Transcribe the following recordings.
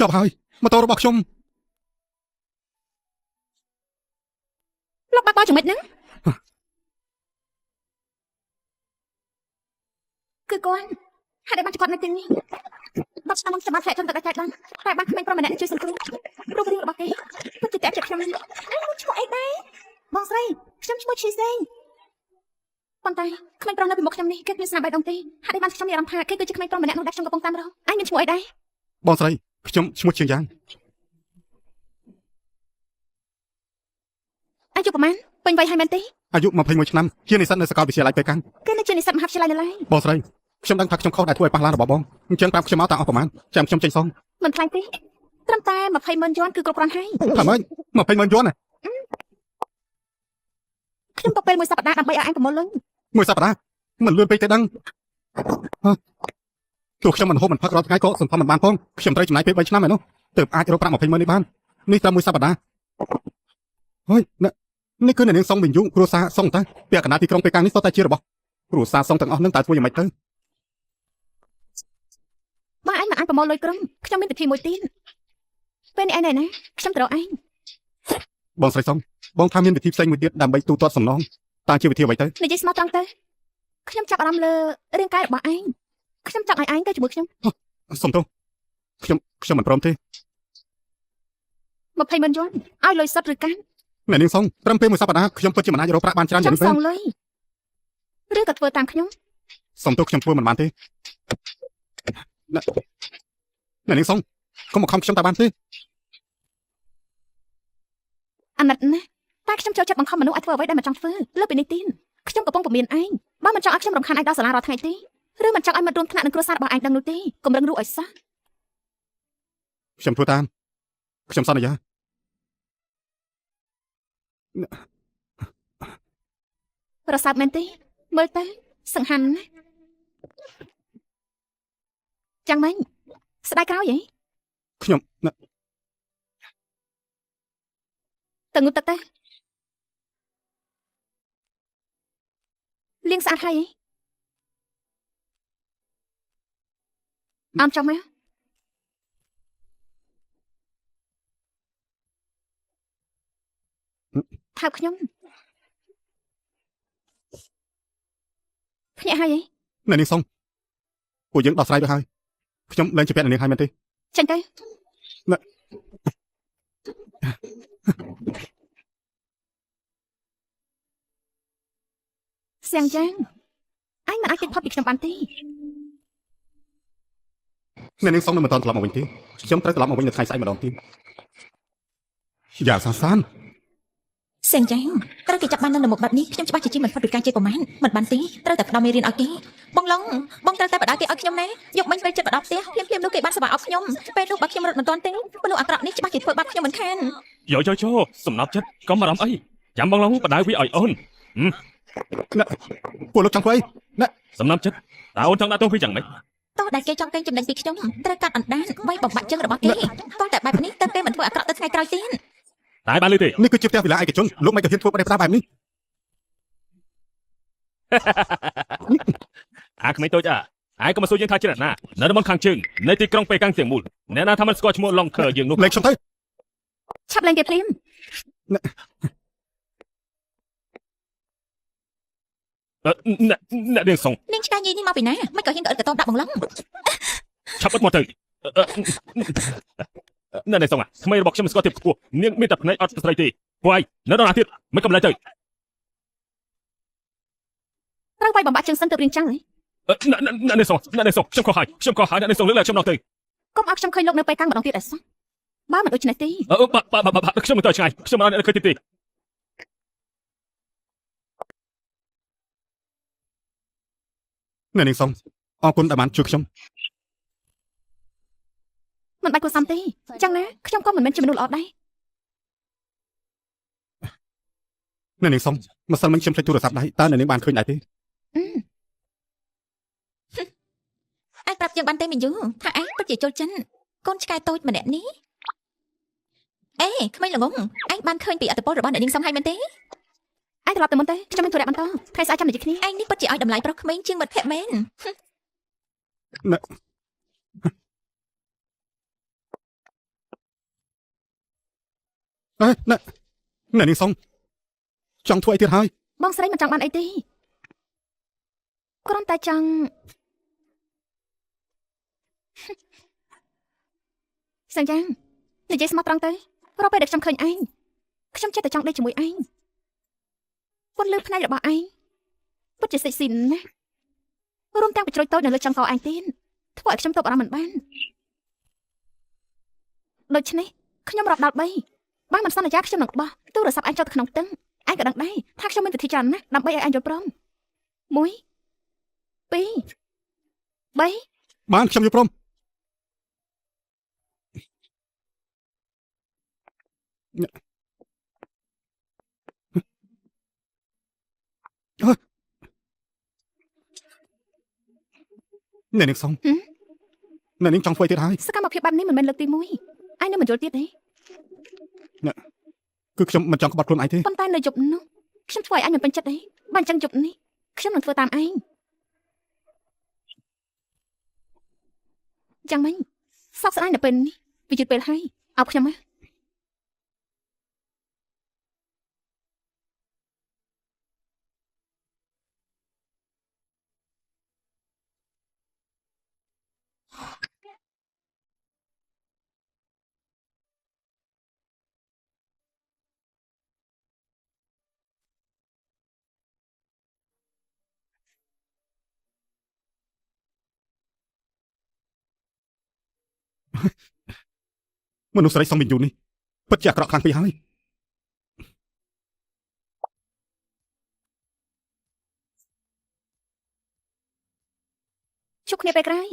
ជាប់ហើយម៉ូតូរបស់ខ្ញុំលោកបាក់បោចំណិចហ្នឹងគឺគាត់ហេតុអីបានគាត់នៅទីនេះបាត់ស្ដាំមកច្បាស់ឆ្លាក់ចំទៅតែបានតែបានក្មេងប្រុសម្នាក់ជួយសង្គ្រោះរូបរាងរបស់គេពិតជាតែចិត្តខ្ញុំអញមកឈ្មោះអីដែរបងស្រីខ្ញុំឈ្មោះឈីសេងប៉ុន្តែក្មេងប្រុសនៅពីមុខខ្ញុំនេះគេគ្មានស្នាដៃដងទេហេតុអីបានខ្ញុំមានអារម្មណ៍ថាគេគឺជាក្មេងប្រុសម្នាក់នោះដែលខ្ញុំកំពុងតាមរកអញមានឈ្មោះអីដែរបងស្រីខ្ញុំឈ្មោះជាងយ៉ាងអាយុប្រហែលពេញវ័យហើយមែនទេអាយុ21ឆ្នាំជានិស្សិតនៅសាកលវិទ្យាល័យពេកាំងគេនៅជានិស្សិតមហាវិទ្យាល័យនៅឡើយបងស្រីខ្ញុំដឹងថាខ្ញុំខុសដែលធ្វើឲ្យប៉ះឡានរបស់បងអញ្ចឹងប្រាប់ខ្ញុំមកតើអស់ប្រហែលចាំខ្ញុំចេញសងមិនខ្លាំងទេត្រឹមតែ20,000យួនគឺគ្រប់គ្រាន់ហើយថាម៉េច20,000យួនខ្ញុំទៅពេលមួយសប្តាហ៍ដើម្បីឲ្យអញប្រមូលលុយមួយសប្តាហ៍មិនលឿនពេកទេដឹងទោះខ្ញុំមិនហូបមិនផឹករាល់ថ្ងៃក៏សន្សំមិនបានផងខ្ញុំត្រូវចំណាយពេល3ឆ្នាំឯនោះទើបអាចរកប្រាក់20,000នេះបាននេះត្រឹមមួយសប្តាហ៍ហើយនេះគឺអ្នកនាងសុងវិញយូគ្រួសារសុងតើពាក់កណ្ដាលទីក្រុងពេកាំងនេះសុទ្ធតែជារបស់គ្រួសារសុងទាំងអស់នឹងតើធ្វើយ៉ាងម៉េចទៅបើឯងមកអញប្រមូលលុយក្រុមខ្ញុំមានពិធីមួយទៀតពេលនេះឯងណាខ្ញុំទៅរកឯងបងស្រីសុងបងថាមានវិធីផ្សេងមួយទៀតដើម្បីទូទាត់សំណងតើជាវិធីអ្វីទៅនិយាយស្មោះត្រង់ទៅខ្ញុំចាប់អារម្មណ៍លើរាងកាយរបស់ឯងខ្ញុំចង់ឲ្យឯងទៅជាមួយខ្ញុំសុំទោសខ្ញុំមិនព្រមទេ20,000យួនឲ្យលុយសុទ្ធឬកាន់អ្នកនាងសុងត្រឹមពេលមួយសប្តាហ៍ខ្ញុំពិតជាមិនអាចរកប្រាក់បានច្រើនយ៉ាងនេះទេសងលុយឬក៏ធ្វើតាមខ្ញុំសុំទោសខ្ញុំធ្វើមិនបានទេអ្នកនាងសុងកុំមកខំខ្ញុំតើបានទេអាណិតណាតែខ្ញុំចូលចិត្តបង្ខំមនុស្សឲ្យធ្វើអ្វីដែលមិនចង់ធ្វើលើពីនេះទៀតខ្ញុំកំពុងពមៀនឯងបើមិនចង់ឲ្យខ្ញុំរំខានឯងដល់សាលារាល់ថ្ងៃទេឬមិនចង់ឲ្យមិត្តរួមថ្នាក់នឹងគ្រួសាររបស់ឯងដឹងនោះទេកុំរឹងរូសឲ្យសោះខ្ញុំធ្វើតាមខ្ញុំសន្យាប្រសើរមែនទេមើលទៅសង្ហាន់ណាចាំមិញស្ដាយក្រោយហ៎ខ្ញុំទៅងូតទឹកទៅលាងស្អាតហើយអមចាំមកថើបខ្ញុំភ្ញាក់ហើយអ្នកនាងសុងពួកយើងដោះស្រាយទៅហើយខ្ញុំលែងជាពាក់អ្នកនាងហើយមែនទេចាញ់ទៅសៀងចាងអញមិនអាចគេចផុតពីខ្ញុំបានទេអ្នកនាងសុំនៅមិនទាន់ត្រឡប់មកវិញទេខ្ញុំត្រូវត្រឡប់មកវិញនៅថ្ងៃស្អែកម្ដងទៀតយ៉ាសានសៀងចាងត្រូវគេចាប់បាននៅមុខបែបនេះខ្ញុំច្បាស់ជាមិនផុតពីការជេរប្រមាណមិនបានទេត្រូវតែផ្ដល់មេរៀនឲ្យគេបងឡុងបងត្រូវតែបដាគេឲ្យខ្ញុំណាយកមិញពេលចិត្តបដាផ្ទះភ្លាមនោះគេបានសប្បាយឲ្យខ្ញុំពេលនោះបើខ្ញុំរត់មិនទាន់ទេមនុស្សអាក្រក់នេះច្បាស់ជាធ្វើបាបខ្ញុំមិនខានយោសំណប់ចិត្តកុំបារម្ភអីចាំបងឡុងបដៅវាឲ្យអូនពួកលោកចង់ធ្វើអីសំណប់ចិត្តតើអូនចង់ដាក់ទោសវាយ៉ាងម៉េចតោះដែលគេចង់កេងចំណេញពីខ្ញុំត្រូវកាត់អណ្ដាតវាយបំបាក់ជើងរបស់គេតោះតែបែបនេះតើគេមិនធ្វើអាក្រក់ទៅថ្ងៃក្រោយទៀតតែបានលឺទេនេះគឺជាផ្ទះវិឡាឯកជនលោកមិនក៏ហ៊ានធ្វើបដិបត្តិបែបនេះអាក្មេងតូចអាយក៏មកសួរយើងថាច្រើនណានៅតំបន់ខាងជើងនៃទីក្រុងប៉េកាំងទាំងមូលអ្នកណាថាមិនស្គាល់ឈ្មោះឡុងខឺយើងនោះលេខខ្ញុំទៅឆាប់លេងគេភ្លាមអ្នកនាងសុងនាងឆ្កែញីនេះមកពីណាមិនក៏ហ៊ានក៏អត់កតោដាក់បងឡុងឆាប់អត់មកទៅអ្នកនាងសុងថ្មីរបស់ខ្ញុំស្គាល់ទៀតខ្ពស់នាងមានតែភ្នែកអត់ស្រីទេពួកឯងនៅដល់ណាទៀតមិនកំឡៃទៅត្រូវវាយបំបាក់ជើងសិនទៅរៀងចាំងហ៎អ្នកនាងសុងខ្ញុំខុសហើយអ្នកនាងសុងលើកឡើងខ្ញុំដល់ទៅកុំឲ្យខ្ញុំឃើញលោកនៅពេលកាំងម្ដងទៀតអីសោះបើមិនដូចនេះទេបាទខ្ញុំមិនទៅឆ្ងាយខ្ញុំមិនឲ្យឃើញទេអ្នកនាងសុងអរគុណដែលបានជួយខ្ញុំមិនបាច់គួរសមទេអញ្ចឹងណាខ្ញុំក៏មិនមែនជាមនុស្សល្អដែរអ្នកនាងសុំម្សិលមិញខ្ញុំភ្លេចទូរស័ព្ទដៃតើអ្នកនាងបានឃើញដែរទេឯងប្រាប់យើងបានទេមីយូថាឯងពិតជាចូលចិនកូនឆ្កែតូចម្នាក់នេះអេក្មេងល្ងងឯងបានឃើញពីអត្តពលរបស់អ្នកនាងសុំហើយមែនទេឯងត្រឡប់ទៅមុនទេខ្ញុំមានธุរៈបន្តថ្ងៃស្អែកចាំនិយាយគ្នាឯងនេះពិតជាឲ្យតម្លៃប្រុសក្មេងជាងមិត្តភក្តិមែន អេណែអ្នកនាងសុងចង់ធ្វើអីទៀតហើយ បងស្រីមិនចង់បានអីទេគ្រាន់តែចង់សញ្ញងនិយាយស្មោះត្រង់ទៅរាល់ពេលដែលខ្ញុំឃើញឯងខ្ញុំចេះតែចង់ដេកជាមួយឯងពន្លឺភ្នែករបស់ឯងពិតជាសិចស៊ីនណាស់រួមទាំងបជ្រុយតូចនៅលើចង្កោឯងទៀតធ្វើឲ្យខ្ញុំទប់អារម្មណ៍មិនបានដូច្នេះខ្ញុំរាប់ដល់3បើមិនសន្យាខ្ញុំនឹងបោះទូរស័ព្ទឯងចូលទៅក្នុងទឹកឯងក៏ដឹងដែរថាខ្ញុំមានវិធីច្រើនណាស់ដើម្បីឲ្យឯងយល់ព្រម1 2 3 បានខ្ញុំយល់ព្រមអ្នកនាងសុងអ្នកនាងចង់ធ្វើអីទៀតហើយ សកម្មភាពបែបនេះមិនមែនលើកទី1ឯងនៅមិនយល់ទៀតទេ គឺខ្ញុំមិនចង់ក្បត់ខ្លួនឯងទេ ប៉ុន្តែនៅយប់នោះខ្ញុំធ្វើឲ្យឯងមិនពេញចិត្តទេបើអញ្ចឹងយប់នេះខ្ញុំនឹងធ្វើតាមឯងយ៉ាងម៉េចសោកស្ដាយនៅពេលនេះវាយឺតពេលហើយអោបខ្ញុំមក មនុស្សស្រីសុំវិញ្ញូននេះពិតជាអាក្រក់ខ្លាំងពេកហើយ ជួបគ្នាពេលក្រោយ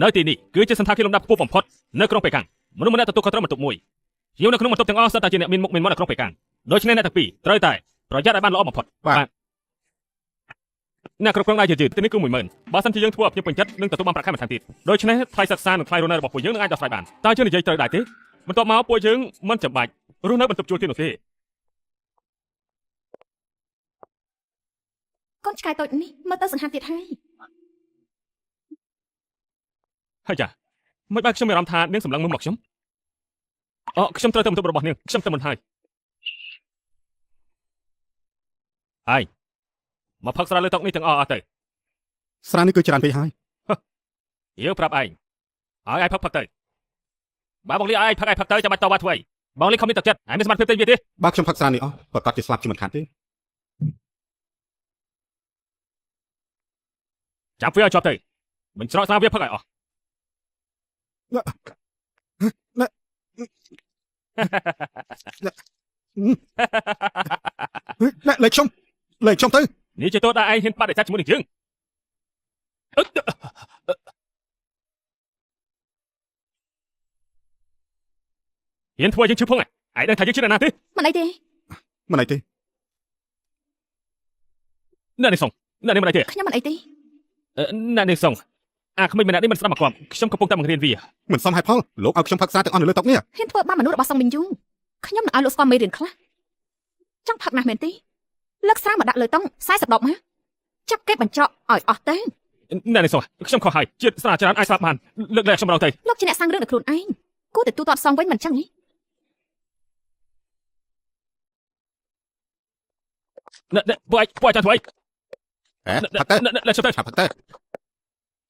នៅទីនេះគឺជាសន្តាគារលំដាប់ខ្ពស់បំផុតនៅក្រុងប៉េកាំងមនុស្សម្នាក់ទទួលខុសត្រូវបន្ទប់មួយជាវនៅក្នុងបន្ទប់ទាំងអស់សុទ្ធតែជាអ្នកមានមុខមានមាត់នៅក្រុងប៉េកាំងដូច្នេះអ្នកទាំងពីរត្រូវតែប្រយ័ត្នឲ្យបានល្អបំផុតអ្នកគ្រប់គ្រងដៃយឺតទីនេះគឺ 10000 បើសិនជាយើងធ្វើឲ្យភ្ញៀវពេញចិត្តនឹងទទួលបានប្រាក់ខែបន្ថែមទៀតដូច្នេះថ្លៃសិក្សានិងថ្លៃរស់នៅរបស់ពួកយើងនឹងអាចដោះស្រាយបានតើជឿនិយាយត្រូវដែរទេបន្ទាប់មកពួកយើងមិនចាំបាច់រស់នៅបន្ទប់ជួលទៀតនោះទេ កូនឆ្កែតូចនេះមើលទៅសង្ហាទៀតហើយ ហើយចាមិនបើខ្ញុំមានអារម្មណ៍ថានាងសម្លឹងមើលមកខ្ញុំអូខ្ញុំត្រូវទៅបន្ទប់របស់នាងខ្ញុំទៅមិនហើយហើយមកផឹកស្រាលើតុនេះទាំងអស់អស់ទៅ ស្រានេះគឺច្រើនពេកហើយ យើងប្រាប់ឯងឲ្យឯងផឹកទៅបើបងលីឲ្យឯងផឹកទៅចាំបាច់តវ៉ាធ្វើអីបងលីខំមានទឹកចិត្តឯងមានសមត្ថភាពទេវាទេ បើខ្ញុំផឹកស្រានេះអស់ប្រកាសជាស្លាប់ជាមិនខានទេ ចាំវាឲ្យជាប់ទៅមិនច្រកស្រាវាផឹកឲ្យអស់ លេខខ្ញុំទៅ នេះជាតួដែលឯងហ៊ានបដិសេធជាមួយនឹងយើងហ៊ានធ្វើយើងឈឺផងឯងដឹងថាយើងឈឺណាស់ទេ មិនអីទេ មិនអីទេ អ្នកនេះសុងអ្នកនេះមិនអីទេ ខ្ញុំមិនអីទេ អ្នកនេះសុងអាក្មេងម្នាក់នេះមិនស្ដាប់មកគាត់ខ្ញុំកំពុងតែបង្រៀនវា មិនសមហេតុផលលោកឲ្យខ្ញុំផឹកស្រាទាំងអស់នៅលើតុនេះ ហ៊ានធ្វើបាបមនុស្សរបស់សងមីនយូខ្ញុំនឹងឲ្យលោកស្គាល់មេរៀនខ្លះចង់ផឹកណាស់មែនទេលើកស្រាមកដាក់លើតុ40ដបមកចាប់គេបញ្ចក់ឲ្យអស់ទៅ អ្នកនេះសុងខ្ញុំខុសហើយជាតិស្រាច្រើនអាចស្លាប់បានលើកលែងខ្ញុំរងទៅ លោកជាអ្នកសាងរឿងដល់ខ្លួនឯងគួរតែទូទាត់សងវិញមិនចឹងទេ អ្នកពួកឯងចាំធ្វើអី ហេផឹកទៅ អ្នកខ្ញុំទៅ ឆាប់ផឹកទៅ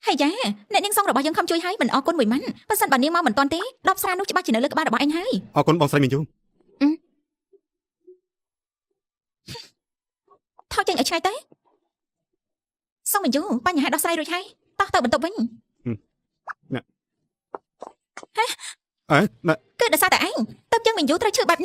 ហើយយ៉ាអ្នកនាងសងរបស់យើងខំជួយឲ្យមិនអរគុណ10000ប៉ះសិនបើនាងមកមិនទាន់ទេដបស្រានោះច្បាស់ជានៅលើក្បាលរបស់ឯងហើយ អរគុណបងស្រីមីញូ ថោចចេញឲ្យឆ្ងាយទៅសងមីយូបញ្ហាដោះស្រាយរួចហើយតោះទៅបន្ទប់វិញ អេណែ គឺដោយសារតែឯងតើយើងមីយូត្រូវឈឺបែបនេះ